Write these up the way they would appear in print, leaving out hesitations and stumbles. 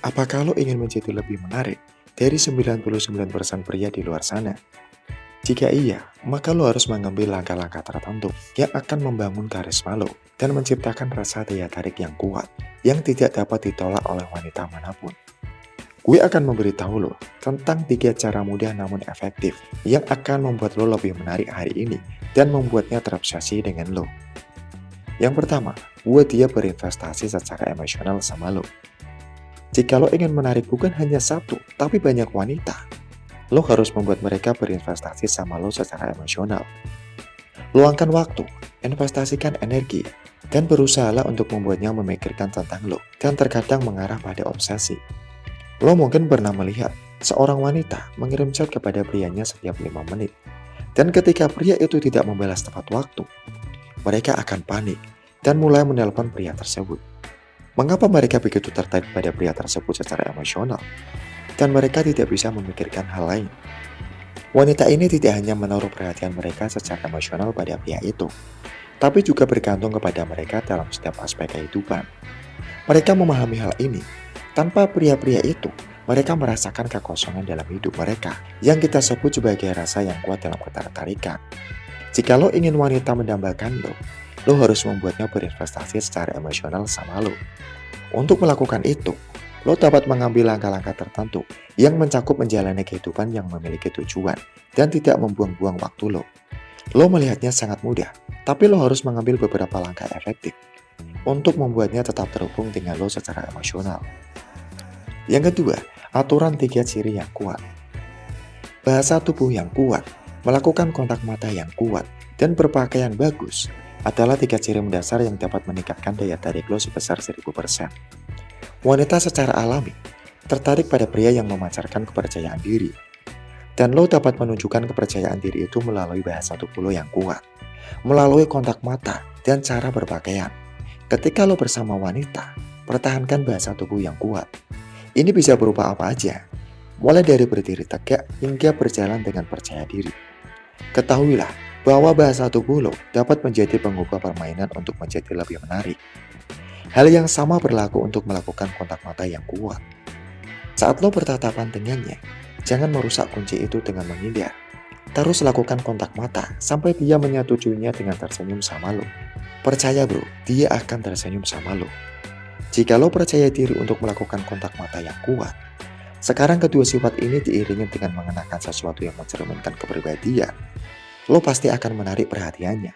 Apakah lo ingin menjadi lebih menarik dari 99% pria di luar sana? Jika iya, maka lo harus mengambil langkah-langkah tertentu yang akan membangun karisma lo dan menciptakan rasa daya tarik yang kuat yang tidak dapat ditolak oleh wanita manapun. Gue akan memberitahu lo tentang 3 cara mudah namun efektif yang akan membuat lo lebih menarik hari ini dan membuatnya terobsesi dengan lo. Yang pertama, buat dia berinvestasi secara emosional sama lo. Jika lo ingin menarik bukan hanya satu, tapi banyak wanita, lo harus membuat mereka berinvestasi sama lo secara emosional. Luangkan waktu, investasikan energi, dan berusahalah untuk membuatnya memikirkan tentang lo, dan terkadang mengarah pada obsesi. Lo mungkin pernah melihat seorang wanita mengirim chat kepada prianya setiap 5 menit, dan ketika pria itu tidak membalas tepat waktu, mereka akan panik dan mulai menelpon pria tersebut. Mengapa mereka begitu tertarik pada pria tersebut secara emosional? Dan mereka tidak bisa memikirkan hal lain. Wanita ini tidak hanya menaruh perhatian mereka secara emosional pada pria itu, tapi juga bergantung kepada mereka dalam setiap aspek kehidupan. Mereka memahami hal ini. Tanpa pria-pria itu, mereka merasakan kekosongan dalam hidup mereka yang kita sebut sebagai rasa yang kuat dalam ketertarikan. Jika lo ingin wanita mendambakan lo harus membuatnya berinvestasi secara emosional sama lo. Untuk melakukan itu, lo dapat mengambil langkah-langkah tertentu yang mencakup menjalani kehidupan yang memiliki tujuan dan tidak membuang-buang waktu lo. Lo melihatnya sangat mudah, tapi lo harus mengambil beberapa langkah efektif untuk membuatnya tetap terhubung dengan lo secara emosional. Yang kedua, aturan 3 ciri yang kuat. Bahasa tubuh yang kuat, melakukan kontak mata yang kuat, dan berpakaian bagus adalah 3 ciri mendasar yang dapat meningkatkan daya tarik lo sebesar 1000%. Wanita secara alami tertarik pada pria yang memancarkan kepercayaan diri. Dan lo dapat menunjukkan kepercayaan diri itu melalui bahasa tubuh lo yang kuat, melalui kontak mata, dan cara berpakaian. Ketika lo bersama wanita, pertahankan bahasa tubuh yang kuat. Ini bisa berupa apa aja, mulai dari berdiri tegak hingga berjalan dengan percaya diri. Ketahuilah bahwa bahasa tubuh lo dapat menjadi pengubah permainan untuk menjadi lebih menarik. Hal yang sama berlaku untuk melakukan kontak mata yang kuat. Saat lo bertatapan dengannya, jangan merusak kunci itu dengan menghindar. Terus lakukan kontak mata sampai dia menyetujuinya dengan tersenyum sama lo. Percaya bro, dia akan tersenyum sama lo. Jika lo percaya diri untuk melakukan kontak mata yang kuat, sekarang kedua sifat ini diiringi dengan mengenakan sesuatu yang mencerminkan kepribadian, lo pasti akan menarik perhatiannya.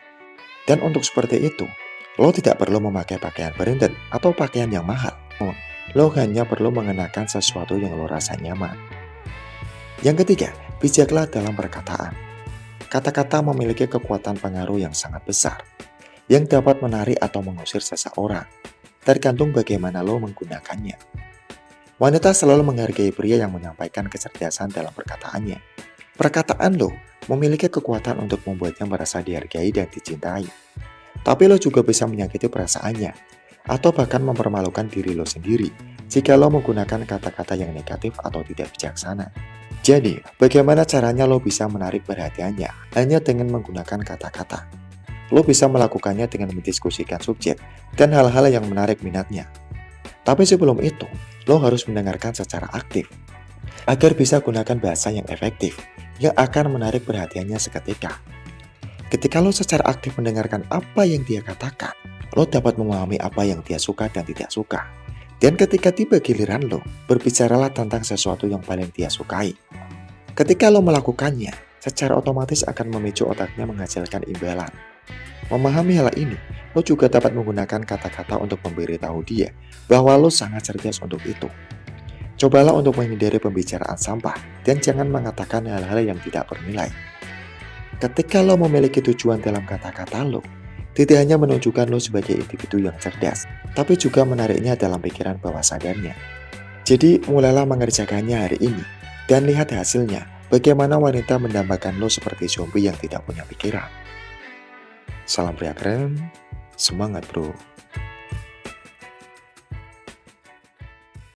Dan untuk seperti itu, lo tidak perlu memakai pakaian branded atau pakaian yang mahal. Lo hanya perlu mengenakan sesuatu yang lo rasa nyaman. Yang ketiga, bijaklah dalam perkataan. Kata-kata memiliki kekuatan pengaruh yang sangat besar, yang dapat menarik atau mengusir seseorang, tergantung bagaimana lo menggunakannya. Wanita selalu menghargai pria yang menyampaikan kecerdasan dalam perkataannya. Perkataan lo memiliki kekuatan untuk membuatnya merasa dihargai dan dicintai. Tapi lo juga bisa menyakiti perasaannya, atau bahkan mempermalukan diri lo sendiri jika lo menggunakan kata-kata yang negatif atau tidak bijaksana. Jadi, bagaimana caranya lo bisa menarik perhatiannya hanya dengan menggunakan kata-kata? Lo bisa melakukannya dengan mendiskusikan subjek dan hal-hal yang menarik minatnya. Tapi sebelum itu, lo harus mendengarkan secara aktif agar bisa gunakan bahasa yang efektif yang akan menarik perhatiannya seketika. Ketika lo secara aktif mendengarkan apa yang dia katakan, lo dapat memahami apa yang dia suka dan tidak suka. Dan ketika tiba giliran lo, berbicaralah tentang sesuatu yang paling dia sukai. Ketika lo melakukannya, secara otomatis akan memicu otaknya menghasilkan imbalan. Memahami hal ini, lo juga dapat menggunakan kata-kata untuk memberitahu dia bahwa lo sangat cerdas untuk itu. Cobalah untuk menghindari pembicaraan sampah dan jangan mengatakan hal-hal yang tidak bernilai. Ketika lo memiliki tujuan dalam kata-kata lo, tidak hanya menunjukkan lo sebagai individu yang cerdas, tapi juga menariknya dalam pikiran bawah sadarnya. Jadi mulailah mengerjakannya hari ini dan lihat hasilnya, bagaimana wanita mendambakan lo seperti zombie yang tidak punya pikiran. Salam pria keren, semangat bro.